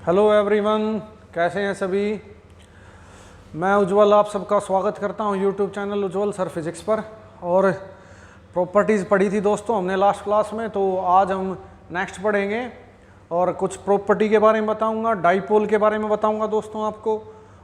Hello everyone, कैसे हैं सभी। मैं उज्ज्वल आप सबका स्वागत करता हूं यूट्यूब चैनल उज्ज्वल सर फिजिक्स पर। और प्रॉपर्टीज़ पढ़ी थी दोस्तों हमने लास्ट क्लास में, तो आज हम नेक्स्ट पढ़ेंगे और कुछ प्रॉपर्टी के बारे में बताऊंगा, डाइपोल के बारे में बताऊंगा दोस्तों आपको,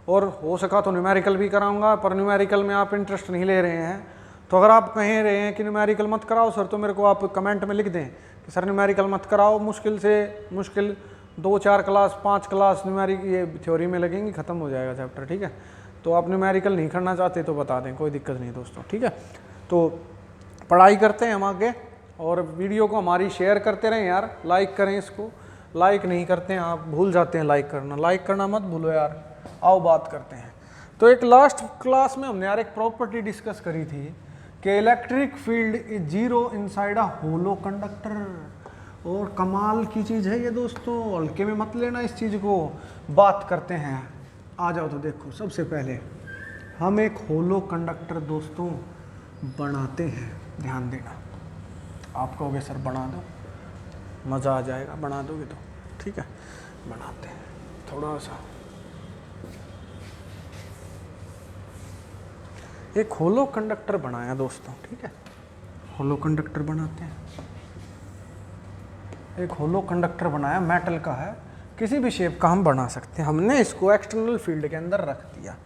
और हो सका तो न्यूमेरिकल भी कराऊंगा। पर न्यूमेरिकल में आप इंटरेस्ट नहीं ले रहे हैं तो अगर आप कह रहे हैं कि न्यूमेरिकल मत कराओ सर, तो मेरे को आप कमेंट में लिख दें कि सर न्यूमेरिकल मत कराओ, मुश्किल से मुश्किल 2-4 क्लास 5 क्लास न्यूमेरिक ये थ्योरी में लगेंगी, ख़त्म हो जाएगा चैप्टर। ठीक है, तो आप न्यूमेरिकल नहीं करना चाहते तो बता दें, कोई दिक्कत नहीं दोस्तों। ठीक है, तो पढ़ाई करते हैं हम आगे, और वीडियो को हमारी शेयर करते रहें यार, लाइक करें इसको। लाइक नहीं करते हैं आप, भूल जाते हैं लाइक करना मत भूलो यार। आओ बात करते हैं। तो एक लास्ट क्लास में हमने यार एक प्रॉपर्टी डिस्कस करी थी कि electric field is zero inside a hollow conductor. और कमाल की चीज़ है ये दोस्तों, हल्के में मत लेना इस चीज़ को। बात करते हैं, आ जाओ। तो देखो, सबसे पहले हम एक होलो कंडक्टर दोस्तों बनाते हैं, ध्यान देना। आप कहोगे सर बना दो, मज़ा आ जाएगा, बना दोगे तो। ठीक है, बनाते हैं थोड़ा सा। एक होलो कंडक्टर बनाया दोस्तों, ठीक है, होलो कंडक्टर बनाते हैं। एक होलो कंडक्टर बनाया, मेटल का है, किसी भी शेप का हम बना सकते हैं। हमने इसको एक्सटर्नल फील्ड के अंदर रख दिया,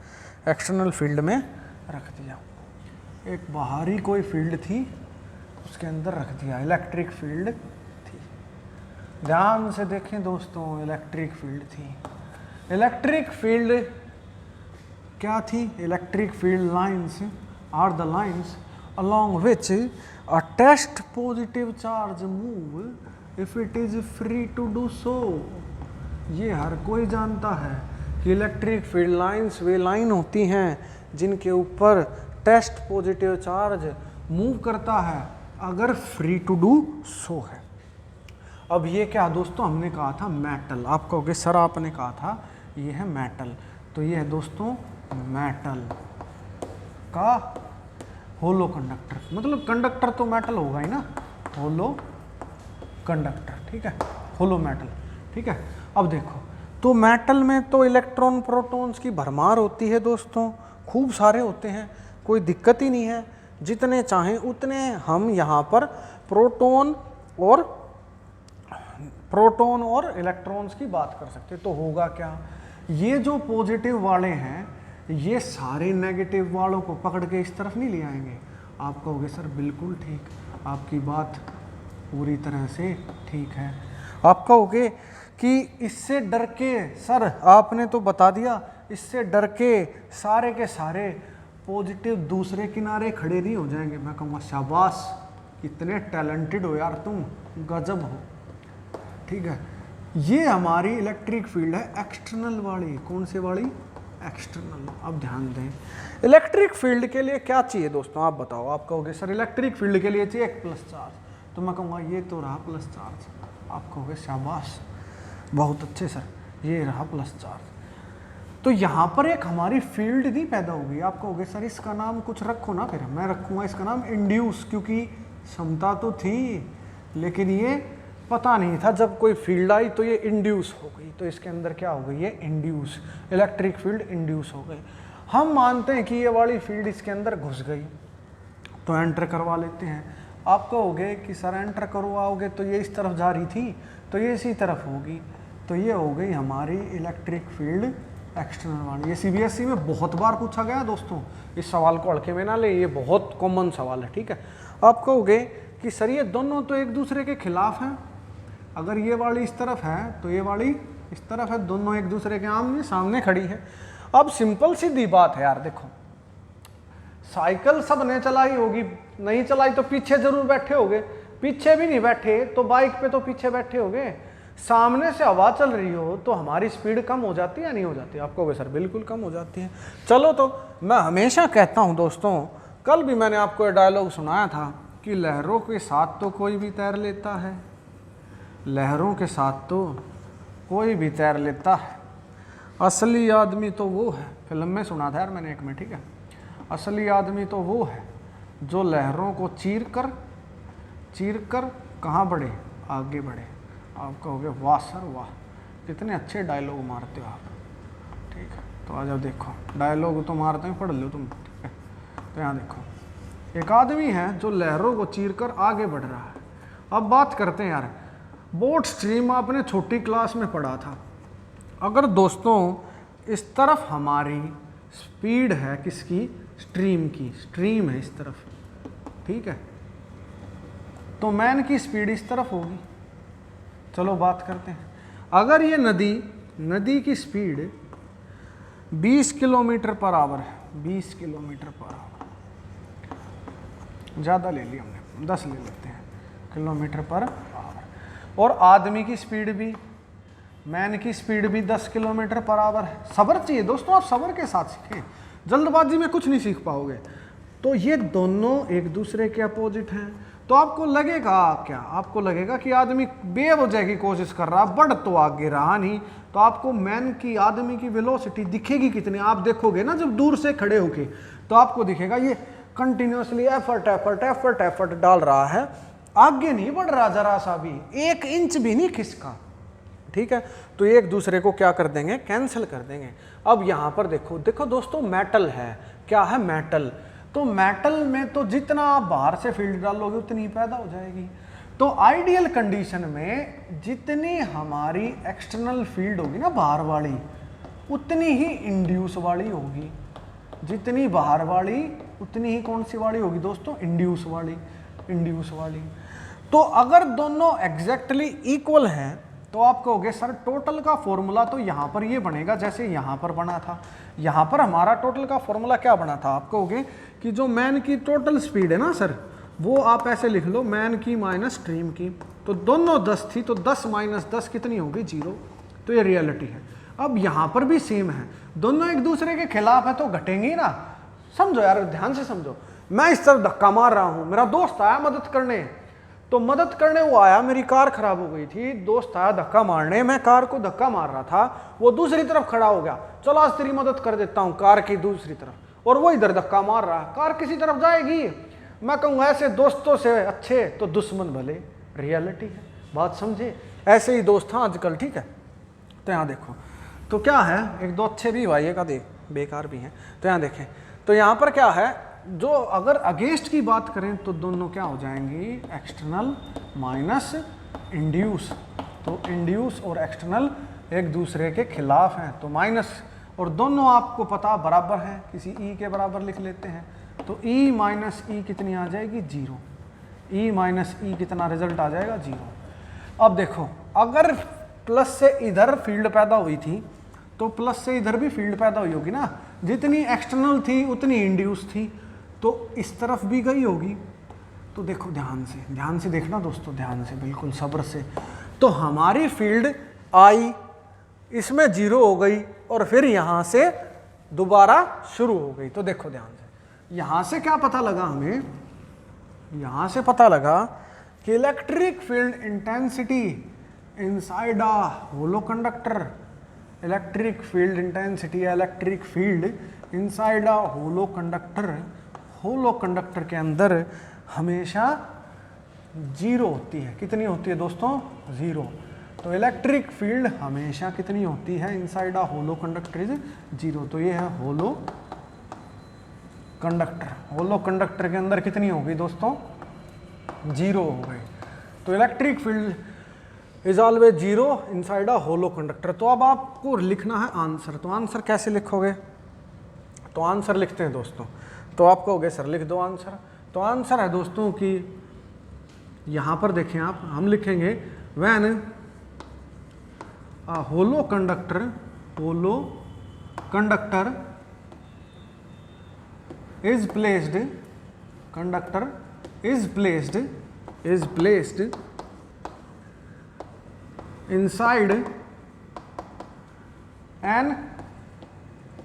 एक्सटर्नल फील्ड में रख दिया। एक बाहरी कोई फील्ड थी उसके अंदर रख दिया, इलेक्ट्रिक फील्ड थी। ध्यान से देखें दोस्तों, इलेक्ट्रिक फील्ड थी। इलेक्ट्रिक फील्ड क्या थी? Electric field lines are the lines along which a test positive charge move if it is free to do so। ये हर कोई जानता है कि इलेक्ट्रिक फील्ड लाइंस वे लाइन होती हैं जिनके ऊपर टेस्ट पॉजिटिव चार्ज मूव करता है अगर फ्री टू डू सो है। अब ये क्या दोस्तों, हमने कहा था मेटल। आप कहोगे सर आपने कहा था ये है मेटल, तो ये है दोस्तों मेटल का होलो कंडक्टर। मतलब कंडक्टर तो मेटल होगा ही ना, होलो कंडक्टर। ठीक है, होलो मेटल। ठीक है, अब देखो, तो मेटल में तो इलेक्ट्रॉन प्रोटॉन्स की भरमार होती है दोस्तों, खूब सारे होते हैं, कोई दिक्कत ही नहीं है। जितने चाहें उतने हम यहाँ पर प्रोटॉन और इलेक्ट्रॉन्स की बात कर सकते। तो होगा क्या, ये जो पॉजिटिव वाले हैं ये सारे नेगेटिव वालों को पकड़ के इस तरफ नहीं ले आएंगे। आप कहोगे सर बिल्कुल ठीक, आपकी बात पूरी तरह से ठीक है। आप कहोगे कि इससे डर के सर आपने तो बता दिया, इससे डर के सारे के सारे पॉजिटिव दूसरे किनारे खड़े नहीं हो जाएंगे। मैं कहूँगा शाबाश, इतने टैलेंटेड हो यार तुम, गजब हो। ठीक है, ये हमारी इलेक्ट्रिक फील्ड है एक्सटर्नल वाली। कौन से वाली? एक्सटर्नल। अब ध्यान दें, इलेक्ट्रिक फील्ड के लिए क्या चाहिए दोस्तों, आप बताओ। आप कहोगे सर इलेक्ट्रिक फील्ड के लिए चाहिए एक प्लस चार्ज, तो मैं कहूँगा ये तो रहा प्लस चार्ज। आप कहोगे शाबाश, बहुत अच्छे सर, ये रहा प्लस चार्ज। तो यहाँ पर एक हमारी फील्ड नहीं पैदा होगी। आप कहोगे सर इसका नाम कुछ रखो ना, फिर मैं रखूँगा इसका नाम इंड्यूस, क्योंकि क्षमता तो थी लेकिन ये पता नहीं था, जब कोई फील्ड आई तो ये इंड्यूस हो गई। तो इसके अंदर क्या हो गई? ये इंड्यूस, इलेक्ट्रिक फील्ड इंड्यूस हो गई। हम मानते हैं कि ये वाली फील्ड इसके अंदर घुस गई, तो एंटर करवा लेते हैं। आप कहोगे कि सर एंटर करवाओगे तो ये इस तरफ जा रही थी, तो ये इसी तरफ होगी, तो ये हो गई हमारी इलेक्ट्रिक फील्ड एक्सटर्नल वाली। ये CBSE में बहुत बार पूछा गया दोस्तों, इस सवाल को हल्के में ना ले, ये बहुत कॉमन सवाल है। ठीक है, आप कहोगे कि सर ये दोनों तो एक दूसरे के खिलाफ हैं। अगर ये वाली इस तरफ है तो ये वाली इस तरफ है, दोनों एक दूसरे के आमने सामने खड़ी है। अब सिंपल सीधी बात है यार, देखो साइकिल सब ने चलाई होगी, नहीं चलाई तो पीछे जरूर बैठे होगे, पीछे भी नहीं बैठे तो बाइक पे तो पीछे बैठे होगे। सामने से हवा चल रही हो तो हमारी स्पीड कम हो जाती है या नहीं हो जाती? आप कहोगे सर बिल्कुल कम हो जाती है। चलो, तो मैं हमेशा कहता हूँ दोस्तों, कल भी मैंने आपको ये डायलॉग सुनाया था कि लहरों के साथ तो कोई भी तैर लेता है, लहरों के साथ तो कोई भी तैर लेता है, असली आदमी तो वो है। फिल्म में सुना था यार मैंने एक में। ठीक है, असली आदमी तो वो है जो लहरों को चीर कर कहाँ बढ़े? आगे बढ़े। आप कहोगे वाह सर वाह, कितने अच्छे डायलॉग मारते हो आप, ठीक है। तो आ जाओ, देखो डायलॉग तो मारते हैं, पढ़ लो तुम, ठीक है। तो यहाँ देखो, एक आदमी है जो लहरों को चीरकर आगे बढ़ रहा है। अब बात करते हैं यार, बोट स्ट्रीम आपने छोटी क्लास में पढ़ा था। अगर दोस्तों इस तरफ हमारी स्पीड है किसकी, स्ट्रीम की, स्ट्रीम है इस तरफ, ठीक है, तो मैन की स्पीड इस तरफ होगी। चलो बात करते हैं, अगर ये नदी की स्पीड 20 किलोमीटर पर आवर है, 20 किलोमीटर पर आवर, ज़्यादा ले लिया हमने, 10 ले लेते हैं किलोमीटर पर आवर, और आदमी की स्पीड भी, मैन की स्पीड भी 10 किलोमीटर पर आवर है। सब्र चाहिए दोस्तों, आप सब्र के साथ सीखें, जल्दबाजी में कुछ नहीं सीख पाओगे। तो ये दोनों एक दूसरे के अपोजिट हैं, तो आपको लगेगा क्या, आपको लगेगा कि आदमी बेवजह की कोशिश कर रहा, बढ़ तो आगे रहा नहीं, तो आपको मैन की, आदमी की वेलोसिटी दिखेगी कितनी, आप देखोगे ना जब दूर से खड़े होके, तो आपको दिखेगा ये कंटिन्यूसली एफर्ट डाल रहा है, आगे नहीं बढ़ रहा जरा सा भी, 1 इंच भी नहीं खिसका, ठीक है। तो एक दूसरे को क्या कर देंगे, कैंसिल कर देंगे। अब यहां पर देखो, देखो दोस्तों मेटल है, क्या है, मेटल, तो मेटल में तो जितना आप बाहर से फील्ड डालोगे उतनी पैदा हो जाएगी। तो आइडियल कंडीशन में जितनी हमारी एक्सटर्नल फील्ड होगी ना बाहर वाली, उतनी ही इंड्यूस वाली होगी, जितनी बाहर वाली उतनी ही कौन सी वाली होगी दोस्तों, इंड्यूस वाली, इंड्यूस वाली। तो अगर दोनों एग्जैक्टली इक्वल हैं तो आप कहोगे सर टोटल का फॉर्मूला तो यहाँ पर ये बनेगा जैसे यहाँ पर बना था। यहाँ पर हमारा टोटल का फॉर्मूला क्या बना था, आप कहोगे कि जो मैन की टोटल स्पीड है ना सर, वो आप ऐसे लिख लो, मैन की माइनस स्ट्रीम की, तो दोनों 10 थी, तो 10 माइनस 10 कितनी होगी, 0। तो ये रियलिटी है। अब यहाँ पर भी सेम है, दोनों एक दूसरे के खिलाफ है तो घटेंगे ना। समझो यार, ध्यान से समझो, मैं इस तरफ धक्का मार रहा हूँ, मेरा दोस्त आया मदद करने, तो मदद करने वो आया, मेरी कार खराब हो गई थी, दोस्त आया धक्का मारने, मैं कार को धक्का मार रहा था, वो दूसरी तरफ खड़ा हो गया, चलो आज तेरी मदद कर देता हूँ कार की दूसरी तरफ, और वो इधर धक्का मार रहा है, कार किसी तरफ जाएगी। मैं कहूँ ऐसे दोस्तों से अच्छे तो दुश्मन भले, रियलिटी है, बात समझे। ऐसे ही दोस्त हैं आजकल, ठीक है। तो यहाँ देखो, तो क्या है, एक दो अच्छे भी भाई का देख, बेकार भी हैं। तो यहाँ देखें, तो यहाँ पर क्या है, जो अगर अगेंस्ट की बात करें तो दोनों क्या हो जाएंगी, एक्सटर्नल माइनस इंड्यूस। तो इंड्यूस और एक्सटर्नल एक दूसरे के खिलाफ हैं, तो माइनस, और दोनों आपको पता बराबर हैं, किसी ई के बराबर लिख लेते हैं, तो ई माइनस ई कितनी आ जाएगी, 0। ई माइनस ई कितना रिजल्ट आ जाएगा, 0। अब देखो, अगर प्लस से इधर फील्ड पैदा हुई थी तो प्लस से इधर भी फील्ड पैदा हुई होगी ना, जितनी एक्सटर्नल थी उतनी इंड्यूस थी, तो इस तरफ भी गई होगी। तो देखो ध्यान से देखना दोस्तों, ध्यान से, बिल्कुल सब्र से। तो हमारी फील्ड आई, इसमें 0 हो गई, और फिर यहाँ से दोबारा शुरू हो गई। तो देखो ध्यान से, यहाँ से क्या पता लगा हमें, यहाँ से पता लगा कि electric field intensity inside a hollow conductor, electric field intensity या electric field inside a hollow conductor, hollow conductor के अंदर हमेशा 0 होती है। कितनी होती है दोस्तों, 0। तो इलेक्ट्रिक फील्ड हमेशा कितनी होती है, inside a hollow conductor is 0। तो ये है होलो कंडक्टर, होलो कंडक्टर के अंदर कितनी होगी दोस्तों, 0 हो गई। तो electric field is always 0 inside a hollow conductor. तो अब आपको लिखना है आंसर। तो आंसर कैसे लिखोगे, तो आंसर लिखते हैं दोस्तों। तो आप कहोगे सर लिख दो आंसर। तो आंसर है दोस्तों कि यहाँ पर देखें आप, हम लिखेंगे when a hollow conductor is placed inside an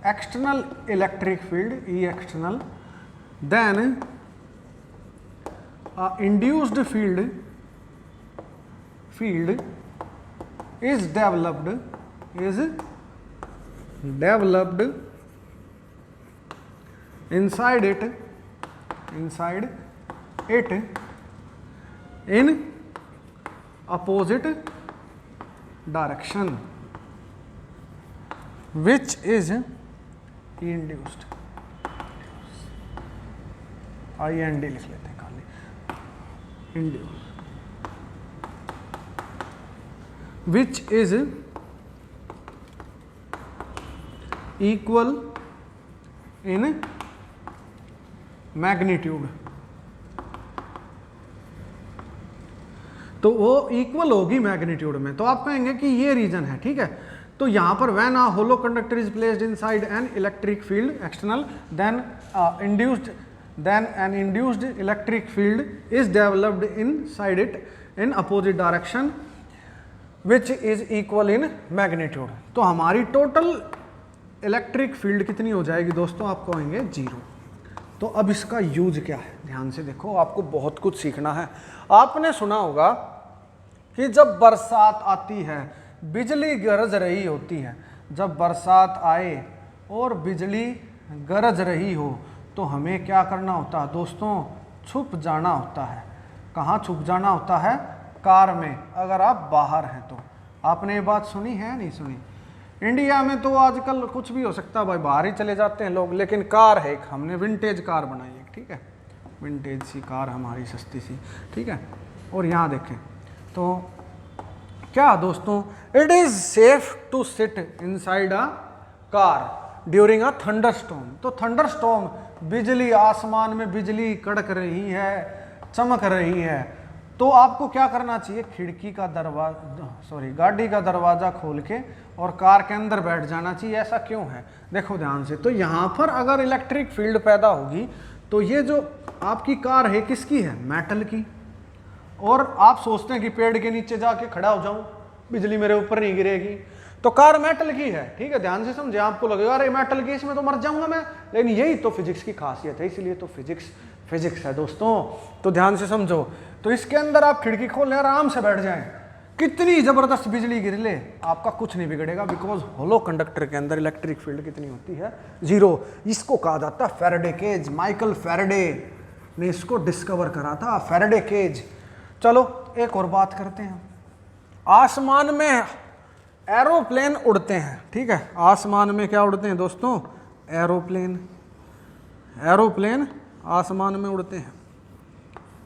external electric field, E external, then a induced field is developed inside it in opposite direction, which is induced, IND लिख लेते हैं खाली, induce, which is equal in magnitude, तो वो equal होगी magnitude में। तो आप कहेंगे कि ये रीजन है, ठीक है। तो यहां पर when a hollow conductor is placed inside an electric field external then an induced electric field is developed inside it in opposite direction which is equal in magnitude. तो हमारी टोटल इलेक्ट्रिक फील्ड कितनी हो जाएगी दोस्तों, आप कहेंगे 0। तो अब इसका यूज क्या है, ध्यान से देखो, आपको बहुत कुछ सीखना है। आपने सुना होगा कि जब बरसात आती है बिजली गरज रही होती है, जब बरसात आए और बिजली गरज रही हो तो हमें क्या करना होता है दोस्तों, छुप जाना होता है। कहाँ छुप जाना होता है, कार में, अगर आप बाहर हैं तो। आपने ये बात सुनी है नहीं सुनी? इंडिया में तो आजकल कुछ भी हो सकता है भाई, बाहर ही चले जाते हैं लोग, लेकिन कार है एक, हमने विंटेज कार बनाई है, ठीक है, विंटेज सी कार हमारी सस्ती सी, ठीक है। और यहाँ देखें तो क्या दोस्तों, it is safe to sit inside a car during a thunderstorm. तो थंडरस्टॉर्म, बिजली, आसमान में बिजली कड़क रही है, चमक रही है, तो आपको क्या करना चाहिए, खिड़की का दरवाजा, गाड़ी का दरवाजा खोल के और कार के अंदर बैठ जाना चाहिए। ऐसा क्यों है, देखो ध्यान से। तो यहाँ पर अगर इलेक्ट्रिक फील्ड पैदा होगी तो ये जो आपकी कार है किसकी है, मेटल की, और आप सोचते हैं कि पेड़ के नीचे जाके खड़ा हो जाऊं, बिजली मेरे ऊपर नहीं गिरेगी, तो कार मेटल की है, ठीक है, ध्यान से समझे। आपको लगेगा अरे मेटल की, इसमें तो मर जाऊंगा मैं, लेकिन यही तो फिजिक्स की खासियत है, इसलिए तो फिजिक्स है दोस्तों। तो ध्यान से समझो, तो इसके अंदर आप खिड़की खोल लें, आराम से बैठ जाएं, कितनी जबरदस्त बिजली गिर ले आपका कुछ नहीं बिगड़ेगा, बिकॉज होलो कंडक्टर के अंदर इलेक्ट्रिक फील्ड कितनी होती है, 0। इसको कहा जाता है फैराडे केज, माइकल फैराडे ने इसको डिस्कवर करा था, फैराडे केज। चलो एक और बात करते हैं, आसमान में एरोप्लेन उड़ते हैं, ठीक है, आसमान में क्या उड़ते हैं दोस्तों, एरोप्लेन आसमान में उड़ते हैं।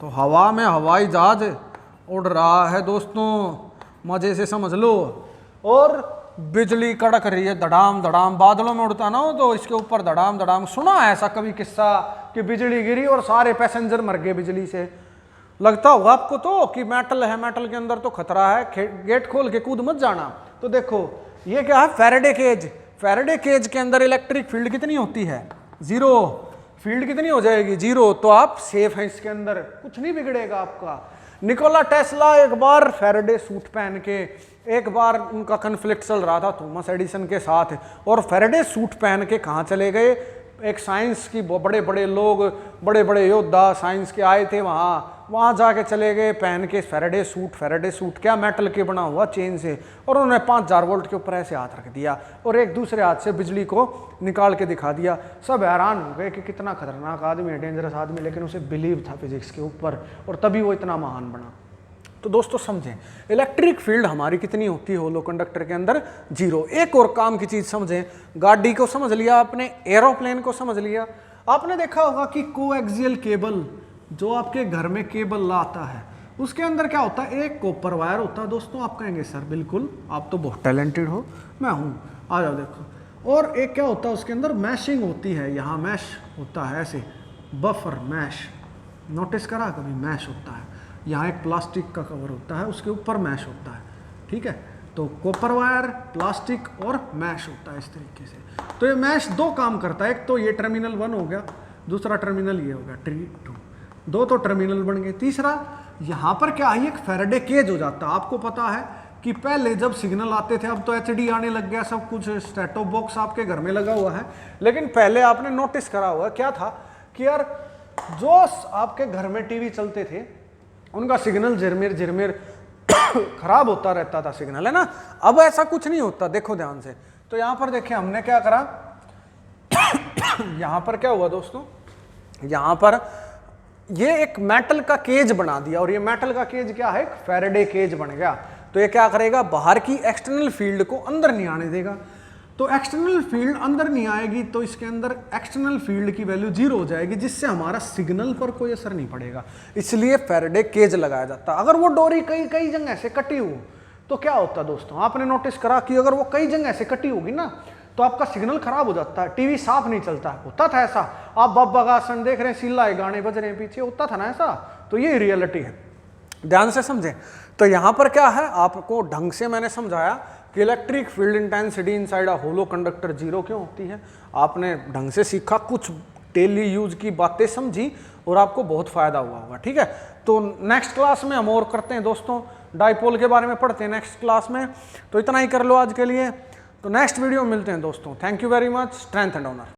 तो हवा में हवाई जहाज उड़ रहा है दोस्तों, मजे से समझ लो, और बिजली कड़क रही है, धड़ाम धड़ाम, बादलों में उड़ता ना हो तो इसके ऊपर धड़ाम धड़ाम। सुना है ऐसा कभी किस्सा कि बिजली गिरी और सारे पैसेंजर मर गए बिजली से? लगता होगा आपको तो कि मेटल है, मेटल के अंदर तो खतरा है, गेट खोल के कूद मत जाना। तो देखो ये क्या है, फैराडे केज। फैराडे केज के अंदर इलेक्ट्रिक फील्ड कितनी होती है, 0। फील्ड कितनी हो जाएगी, 0। तो आप सेफ हैं इसके अंदर, कुछ नहीं बिगड़ेगा आपका। निकोला टेस्ला एक बार फैराडे सूट पहन के, एक बार उनका कन्फ्लिक्ट चल रहा था थॉमस एडिसन के साथ, और फैराडे सूट पहन के कहाँ चले गए, एक साइंस की बड़े बड़े लोग, बड़े बड़े योद्धा साइंस के आए थे वहाँ जाके चले गए पहन के फैराडे सूट क्या, मेटल के बना हुआ चेन से, और उन्होंने 5000 वोल्ट के ऊपर ऐसे हाथ रख दिया और एक दूसरे हाथ से बिजली को निकाल के दिखा दिया। सब हैरान हो गए कि कितना खतरनाक आदमी है, डेंजरस आदमी, लेकिन उसे बिलीव था फिजिक्स के ऊपर, और तभी वो इतना महान बना। तो दोस्तों समझें, इलेक्ट्रिक फील्ड हमारी कितनी होती है होलो कंडक्टर के अंदर, 0। एक और काम की चीज समझें, गाड़ी को समझ लिया आपने, एरोप्लेन को समझ लिया। आपने देखा होगा कि कोएक्सियल केबल, जो आपके घर में केबल लाता है, उसके अंदर क्या होता है, एक कॉपर वायर होता है दोस्तों। आप कहेंगे सर बिल्कुल, आप तो बहुत टैलेंटेड हो, मैं हूँ, आ जाओ देखो। और एक क्या होता है उसके अंदर, मैशिंग होती है, यहाँ मैश होता है ऐसे, बफर मैश, नोटिस करा कभी, मैश होता है, यहाँ एक प्लास्टिक का कवर होता है, उसके ऊपर मैश होता है, ठीक है। तो कॉपर वायर, प्लास्टिक और मैश होता है इस तरीके से। तो ये मैश 2 काम करता है, एक तो ये टर्मिनल 1 हो गया, दूसरा टर्मिनल ये हो गया, 2 2 तो टर्मिनल बन गए। तीसरा यहाँ पर क्या है, एक फैराडे केज हो जाता है। आपको पता है कि पहले जब सिग्नल आते थे, अब तो एचडी आने लग गया, सब कुछ स्टेटो बॉक्स आपके घर में लगा हुआ है, लेकिन पहले आपने नोटिस करा हुआ क्या था कि यार जो आपके घर में टीवी चलते थे उनका सिग्नल झिरमिर खराब होता रहता था सिग्नल, है ना। अब ऐसा कुछ नहीं होता, देखो ध्यान से। तो यहां पर देखिए हमने क्या करा यहां पर क्या हुआ दोस्तों, यहां पर ये एक मेटल का केज बना दिया, और ये मेटल का केज क्या है, एक फैराडे केज बन गया। तो ये क्या करेगा, बाहर की एक्सटर्नल फील्ड को अंदर नहीं आने देगा। तो एक्सटर्नल फील्ड अंदर नहीं आएगी, तो इसके अंदर एक्सटर्नल फील्ड की वैल्यू 0 हो जाएगी, जिससे हमारा सिग्नल पर कोई असर नहीं पड़ेगा। इसलिए फैराडे केज लगाया जाता है। अगर वो डोरी कई कई जगह से कटी हो तो क्या होता है दोस्तों, आपने नोटिस करा कि अगर वो कई जगह से कटी होगी ना तो आपका सिग्नल खराब हो जाता है, टीवी साफ नहीं चलता। होता था ऐसा, आप बाबा का आसन देख रहे हैं, सिल्लाए गाने बज रहे हैं पीछे, होता था ना ऐसा। तो ये रियलिटी है, ध्यान से समझें। तो यहां पर क्या है, आपको ढंग से मैंने समझाया कि electric field intensity inside a hollow conductor 0 क्यों होती है। आपने ढंग से सीखा, कुछ डेली यूज की बातें समझी और आपको बहुत फायदा हुआ होगा। ठीक है, तो नेक्स्ट क्लास में हम और करते हैं दोस्तों, डाइपोल के बारे में पढ़ते हैं नेक्स्ट क्लास में। तो इतना ही कर लो आज के लिए, तो नेक्स्ट वीडियो में मिलते हैं दोस्तों। Thank you very much. Strength and honour.